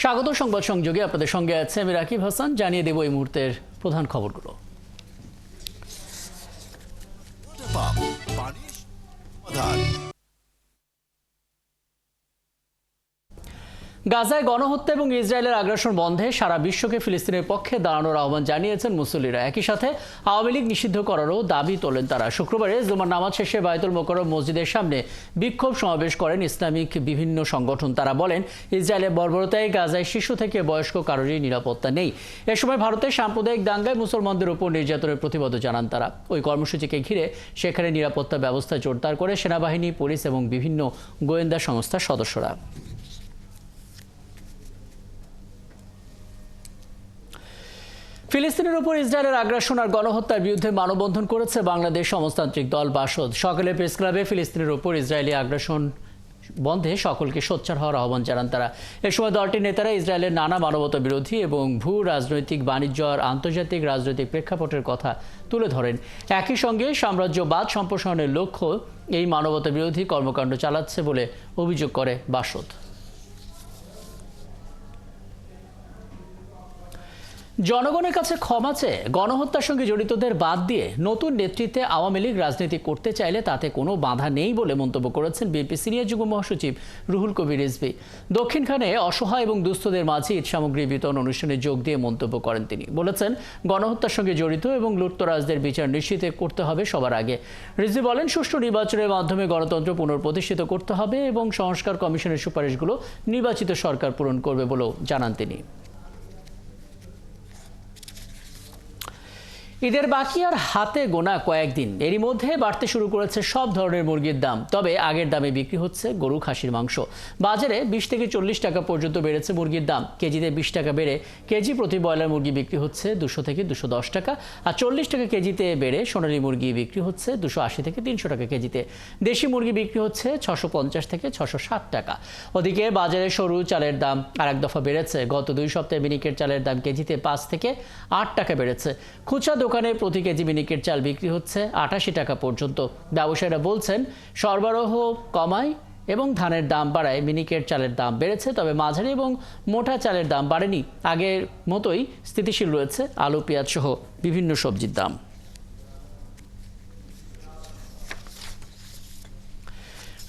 স্বাগত সংবাদ সংযোগে আপনাদের সঙ্গে আছে আমি রাকিব হাসান। জানিয়ে দেব এই মুহূর্তের প্রধান খবরগুলো। গাজায় গণহত্যা এবং ইসরায়েলের আগ্রাসন বন্ধে সারা বিশ্বকে ফিলিস্তিনের পক্ষে দাঁড়ানোর আহ্বান জানিয়েছেন মুসল্লিরা। একই সাথে আওয়ামী লীগ নিষিদ্ধ করারও দাবি তোলেন তারা। শুক্রবারে জুমার নামাজ শেষে বায়তুল মোকাররম মসজিদের সামনে বিক্ষোভ সমাবেশ করেন ইসলামিক বিভিন্ন সংগঠন। তারা বলেন, ইসরায়েলের বর্বরতায় গাজায় শিশু থেকে বয়স্ক কারোরই নিরাপত্তা নেই। এ সময় ভারতের সাম্প্রদায়িক দাঙ্গায় মুসলমানদের উপর নির্যাতনের প্রতিবাদ জানান তারা। ওই কর্মসূচিকে ঘিরে সেখানে নিরাপত্তা ব্যবস্থা জোরদার করে সেনাবাহিনী, পুলিশ এবং বিভিন্ন গোয়েন্দা সংস্থার সদস্যরা। ফিলিস্তিনের উপর ইসরায়েলের আগ্রাসন আর গণহত্যার বিরুদ্ধে মানববন্ধন করেছে বাংলাদেশ সমাজতান্ত্রিক দল বাসদ। সকালে প্রেস ক্লাবে ফিলিস্তিনের উপর ইসরায়েলি আগ্রাসন বন্ধে সকলকে সোচ্চার হওয়ার আহ্বান জানান তারা। এ সময় দলটির নেতারা ইসরায়েলের নানা মানবতা বিরোধী এবং ভূ রাজনৈতিক, বাণিজ্য আর আন্তর্জাতিক রাজনৈতিক প্রেক্ষাপটের কথা তুলে ধরেন। একই সঙ্গে সাম্রাজ্যবাদ সম্প্রসারণের লক্ষ্য এই মানবতা বিরোধী কর্মকাণ্ড চালাচ্ছে বলে অভিযোগ করে বাসদ। জনগণের কাছে ক্ষমা চেয়ে গণহত্যার সঙ্গে জড়িতদের বাদ দিয়ে নতুন নেতৃত্বে আওয়ামী লীগ রাজনীতি করতে চাইলে তাতে কোনো বাধা নেই বলে মন্তব্য করেছেন বিএনপি সিনিয়র যুগ্ম মহাসচিব রুহুল কবির রিজভী। দক্ষিণখানে অসহায় এবং দুস্থদের মাঝে ঈদ সামগ্রী বিতরণ অনুষ্ঠানে যোগ দিয়ে মন্তব্য করেন তিনি। বলেছেন, গণহত্যার সঙ্গে জড়িত এবং লুটতরাজদের বিচার নিশ্চিত করতে হবে সবার আগে। রিজভী বলেন, সুষ্ঠু নির্বাচনের মাধ্যমে গণতন্ত্র পুনঃপ্রতিষ্ঠিত করতে হবে এবং সংস্কার কমিশনের সুপারিশগুলো নির্বাচিত সরকার পূরণ করবে বলেও জানান তিনি। ঈদের বাকি আর হাতে গোনা কয়েকদিন, এরই মধ্যে বাড়তে শুরু করেছে সব ধরনের মুরগির দাম। তবে আগের দামে বিক্রি হচ্ছে গরু, খাসির মাংস। বাজারে 20 থেকে 40 টাকা পর্যন্ত বেড়েছে মুরগির দাম। কেজিতে 20 টাকা বেড়ে কেজি প্রতি ব্রয়লার মুরগি বিক্রি হচ্ছে 200 থেকে 210 টাকা, আর 40 টাকা কেজিতে বেড়ে সোনালী মুরগি বিক্রি হচ্ছে 280 থেকে 300 টাকা কেজিতে। দেশি মুরগি বিক্রি হচ্ছে 650 থেকে 660 টাকা। ওদিকে বাজারে সরু চালের দাম আর এক দফা বেড়েছে। গত 2 সপ্তাহে মিনিকেট চালের দাম কেজিতে 5 থেকে 8 টাকা বেড়েছে। খুচরা দোকানে প্রতি কেজি মিনিকেট চাল বিক্রি হচ্ছে 88 টাকা পর্যন্ত। ব্যবসায়ীরা বলছেন, সরবরাহ কমায় এবং ধানের দাম বাড়ায় মিনিকেট চালের দাম বেড়েছে। তবে মাঝারি এবং মোটা চালের দাম বাড়েনি, আগের মতোই স্থিতিশীল রয়েছে আলু, পেঁয়াজ সহ বিভিন্ন সবজির দাম।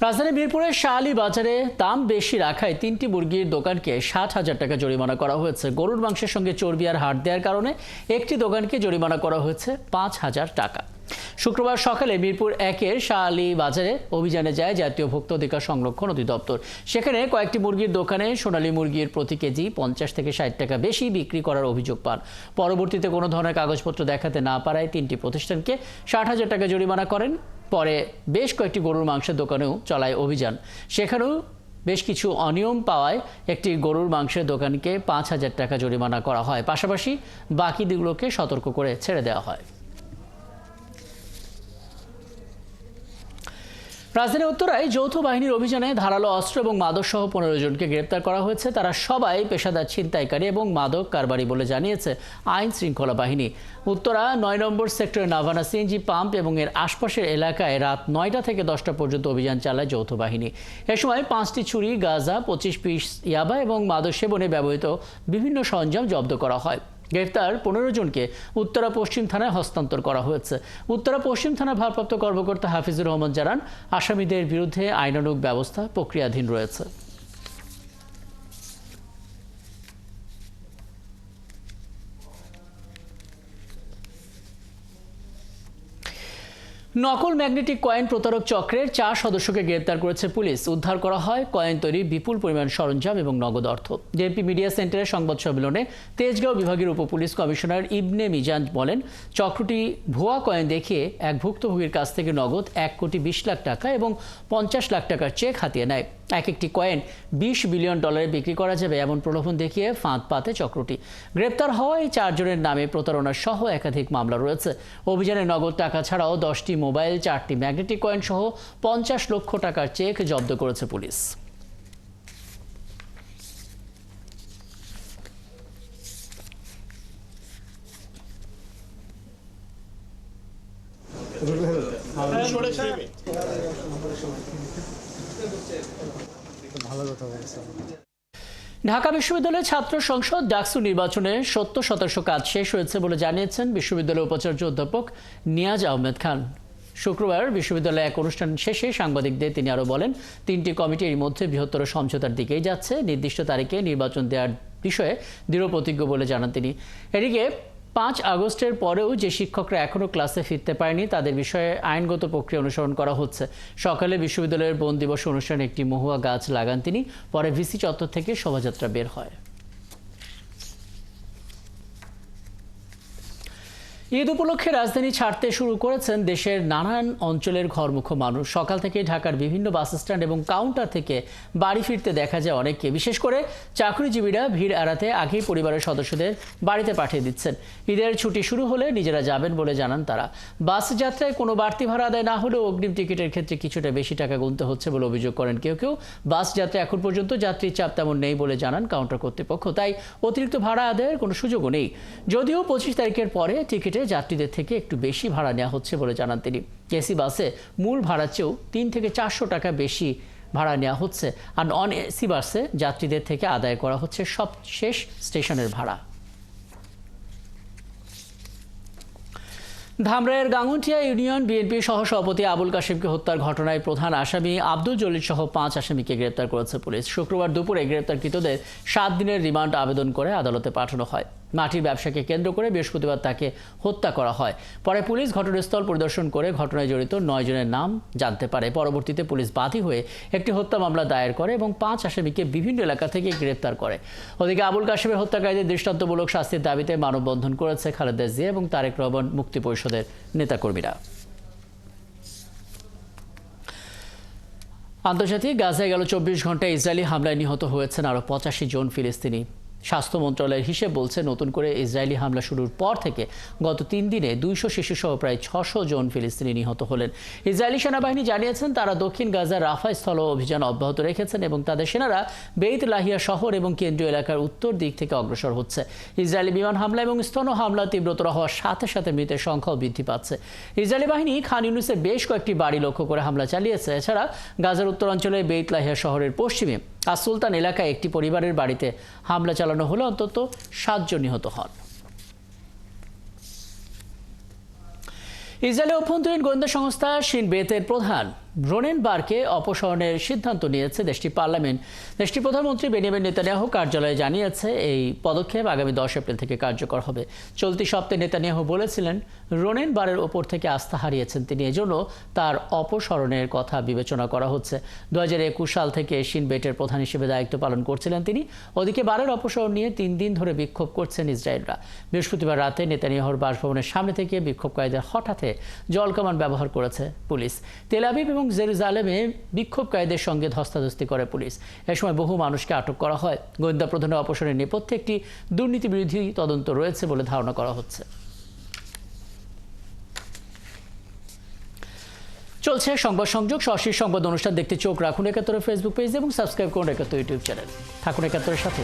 রাজধানী মিরপুরের শাহালি বাজারে দাম বেশি রাখায় 3টি মুরগির দোকানকে 60,000 টাকা জরিমানা করা হয়েছে। গরুর মাংসের সঙ্গে চর্বি আর হাড় দেওয়ার কারণে একটি দোকানকে জরিমানা করা হয়েছে 5,000 টাকা। শুক্রবার সকালে মিরপুর 1-এর শাহালি বাজারে অভিযানে যায় জাতীয় ভোক্তা অধিকার সংরক্ষণ অধিদপ্তর। সেখানে কয়েকটি মুরগির দোকানে সোনালী মুরগির প্রতি কেজি 50 থেকে 60 টাকা বেশি বিক্রি করার অভিযোগ পান। পরবর্তীতে কোনো ধরনের কাগজপত্র দেখাতে না পারায় 3টি প্রতিষ্ঠানকে 60,000 টাকা জরিমানা করেন। পরে বেশ কয়েকটি গরুর মাংসের দোকানেও চলায় অভিযান। সেখানেও বেশ কিছু অনিয়ম পাওয়ায় একটি গরুর মাংসের দোকানকে 5,000 টাকা জরিমানা করা হয়। পাশাপাশি বাকি দিকগুলোকে সতর্ক করে ছেড়ে দেওয়া হয়। রাজধানী উত্তরায় যৌথ বাহিনীর অভিযানে ধারালো অস্ত্র এবং মাদক সহ 15 জনকে গ্রেপ্তার করা হয়েছে। তারা সবাই পেশাদার ছিনতাইকারী এবং মাদক কারবারি বলে জানিয়েছে আইন শৃঙ্খলা বাহিনী। উত্তরা 9 নম্বর সেক্টরের নাভানা সিএনজি পাম্প এবং এর আশপাশের এলাকায় রাত 9টা থেকে 10টা পর্যন্ত অভিযান চালায় যৌথ বাহিনী। এ সময় 5টি ছুরি, গাঁজা, 25 পিস ইয়াবা এবং মাদক সেবনে ব্যবহৃত বিভিন্ন সরঞ্জাম জব্দ করা হয়। গ্রেফতার 15 জনকে উত্তরা পশ্চিম থানায় হস্তান্তর করা হয়েছে। উত্তরা পশ্চিম থানার ভারপ্রাপ্ত কর্মকর্তা হাফিজুর রহমান জানান, আসামিদের বিরুদ্ধে আইনানুগ ব্যবস্থা প্রক্রিয়াধীন রয়েছে। নকল ম্যাগনেটিক কয়েন প্রতারক চক্রের 4 সদস্যকে গ্রেপ্তার করেছে পুলিশ। উদ্ধার করা হয় কয়েন তৈরির বিপুল পরিমাণ সরঞ্জাম এবং নগদ অর্থ। জেপি মিডিয়া সেন্টারের সংবাদ সম্মেলনে তেজগাঁও বিভাগের উপপুলিশ কমিশনার ইবনে মিজান বলেন, চক্রটি ভুয়া কয়েন দেখিয়ে এক ভুক্তভোগীর কাছ থেকে নগদ 1,20 লাখ টাকা এবং 50 লাখ টাকার চেক হাতিয়ে নেয়। একটি কয়েন $20 বিলিয়ন বিক্রি করা যাবে এমন প্রলোভন দেখিয়ে ফাঁদ পাতে চক্রটি। গ্রেপ্তার হওয়া এই 4 জনের নামে প্রতারণা সহ একাধিক মামলা রয়েছে। অভিযানে নগদ টাকা ছাড়াও 10টি মোবাইল, 4টি ম্যাগনেটিক কয়েন সহ 50 লক্ষ টাকার চেক জব্দ করেছে পুলিশ। ঢাকা বিশ্ববিদ্যালয়ের ছাত্র সংসদ ডাকসু নির্বাচনে 70% কাজ শেষ হয়েছে বলে জানিয়েছেন বিশ্ববিদ্যালয়ের উপাচার্য অধ্যাপক নিয়াজ আহমেদ খান। শুক্রবার বিশ্ববিদ্যালয়ে এক অনুষ্ঠান শেষে সাংবাদিকদের তিনি আরও বলেন, 3টি কমিটি এর মধ্যে বৃহত্তর সমঝোতার দিকেই যাচ্ছে। নির্দিষ্ট তারিখে নির্বাচন দেওয়ার বিষয়ে দৃঢ় প্রতিজ্ঞ বলে জানান তিনি। এদিকে 5 আগস্টের পরেও যে শিক্ষকরা এখনও ক্লাসে ফিরতে পারেনি তাদের বিষয়ে আইনগত প্রক্রিয়া অনুসরণ করা হচ্ছে। সকালে বিশ্ববিদ্যালয়ের বন দিবস অনুষ্ঠানে একটি মহুয়া গাছ লাগান তিনি। পরে ভিসি চত্বর থেকে শোভাযাত্রা বের হয়। ঈদ উপলক্ষে রাজধানী ছাড়তে শুরু করেছেন দেশের নানান অঞ্চলের ঘরমুখো মানুষ। সকাল থেকে ঢাকার বিভিন্ন বাস স্ট্যান্ড এবং কাউন্টার থেকে বাড়ি ফিরতে দেখা যায় অনেককে। বিশেষ করে চাকরিজীবীরা ভিড় এড়াতে আগেই পরিবারের সদস্যদের বাড়িতে পাঠিয়ে দিচ্ছেন। ঈদের ছুটি শুরু হলে নিজেরা যাবেন বলে জানান তারা। বাস যাত্রায় কোনো বাড়তি ভাড়া আদায় না হলেও অগ্রিম টিকিটের ক্ষেত্রে কিছুটা বেশি টাকা গুনতে হচ্ছে বলে অভিযোগ করেন কেউ কেউ। বাস যাত্রা এখন পর্যন্ত যাত্রীর চাপ তেমন নেই বলে জানান কাউন্টার কর্তৃপক্ষ, তাই অতিরিক্ত ভাড়া আদায়ের কোনো সুযোগও নেই। যদিও 25 তারিখের পরে টিকিটে যাত্রীদের থেকে একটু বেশি ভাড়া নেওয়া হচ্ছে বলে জানান তিনি। এসি বাসে মূল ভাড়ার চেয়েও 300 থেকে 400 টাকা বেশি ভাড়া নেওয়া হচ্ছে, আর নন এসি বাসে যাত্রীদের থেকে আদায় করা হচ্ছে সব শেষ স্টেশনের ভাড়া। ধামরাইয়ের গাঙ্গুটিয়া ইউনিয়ন বিএনপির সহসভাপতি আবুল কাশেমকে হত্যার ঘটনায় প্রধান আসামি আব্দুল জলিল সহ 5 আসামিকে গ্রেপ্তার করেছে পুলিশ। শুক্রবার দুপুরে গ্রেপ্তারকৃতদের 7 দিনের রিমান্ড আবেদন করে আদালতে পাঠানো হয়। মাটির ব্যবসাকে কেন্দ্র করে বৃহস্পতিবার তাকে হত্যা করা হয়। পরে পুলিশ ঘটনাস্থল পরিদর্শন করে ঘটনায় জড়িত 9 জনের নাম জানতে পারে। পরবর্তীতে পুলিশ বাদী হয়ে একটি হত্যা মামলা দায়ের করে এবং 5 আসামিকে বিভিন্ন এলাকা থেকে গ্রেপ্তার করে। ওদিকে আবুল কাশেমের হত্যাকারীদের দৃষ্টান্তমূলক শাস্তির দাবিতে মানববন্ধন করেছে খালেদা জিয়া এবং তারেক রহমান মুক্তি পরিষদের নেতাকর্মীরা। আন্তর্জাতিক গাজায় গেল 24 ঘন্টায় ইসরায়েলি হামলায় নিহত হয়েছেন আরও 85 জন ফিলিস্তিনি। স্বাস্থ্য মন্ত্রণালয়ের হিসেব বলছে, নতুন করে ইসরায়েলি হামলা শুরুর পর থেকে গত 3 দিনে 200 শিশুসহ প্রায় 600 জন ফিলিস্তিনি নিহত হলেন। ইসরায়েলি সেনাবাহিনী জানিয়েছেন তারা দক্ষিণ গাজার রাফা স্থল অভিযান অব্যাহত রেখেছেন এবং তাদের সেনারা বেইত লাহিয়া শহর এবং কেন্দ্রীয় এলাকার উত্তর দিক থেকে অগ্রসর হচ্ছে। ইসরায়েলি বিমান হামলা এবং স্থল হামলা তীব্রতর হওয়ার সাথে সাথে মৃতের সংখ্যাও বৃদ্ধি পাচ্ছে। ইসরায়েলি বাহিনী খান ইউনিসের বেশ কয়েকটি বাড়ি লক্ষ্য করে হামলা চালিয়েছে। এছাড়া গাজার উত্তরাঞ্চলে বেইত লাহিয়া শহরের পশ্চিমে আর সুলতান এলাকায় একটি পরিবারের বাড়িতে হামলা চালানো হলে অন্তত 7 জন নিহত হন। ইসরায়েলের অভ্যন্তরীণ গোয়েন্দা সংস্থা শিন বেতের প্রধান রোনেন বারকে অপসারণের সিদ্ধান্ত নিয়েছে দেশটির পার্লামেন্ট। দেশটির প্রধানমন্ত্রী বেনিয়ামিন নেতানিয়াহু কার্যালয়ে জানিয়েছে এই পদক্ষেপ আগামী 10 এপ্রিল থেকে কার্যকর হবে। চলতি সপ্তাহে নেতানিয়াহু বলেছিলেন রোনেন বারের ওপর থেকে আস্থা হারিয়েছেন তিনি, এজন্য তার অপসারণের কথা বিবেচনা করা হচ্ছে। 2021 সাল থেকে শিন বেটের প্রধান হিসেবে দায়িত্ব পালন করছিলেন তিনি। ওদিকে বারের অপসারণ নিয়ে 3 দিন ধরে বিক্ষোভ করছেন ইসরায়েলরা। বৃহস্পতিবার রাতে নেতানিয়াহুর বাসভবনের সামনে থেকে বিক্ষোভকারীদের হঠাৎ জলকামান ব্যবহার করেছে পুলিশ। তেল আবিব এবং জেরুজালেমে বিক্ষোভকারীদের সঙ্গে ধস্তাধস্তি করে পুলিশ। এ সময় বহু মানুষকে আটক করা হয়। গোয়েন্দা প্রধানের অপসারণের নেপথ্যে একটি দুর্নীতি বিরোধী তদন্ত রয়েছে বলে ধারণা করা হচ্ছে। চলছে সংবাদ সংযোগ। সরাসরি সংবাদ অনুষ্ঠান দেখতে চোখ রাখুন 71 ফেসবুক পেজ এবং সাবস্ক্রাইব করুন 71 ইউটিউব চ্যানেল। থাকুন 71-এর সাথে।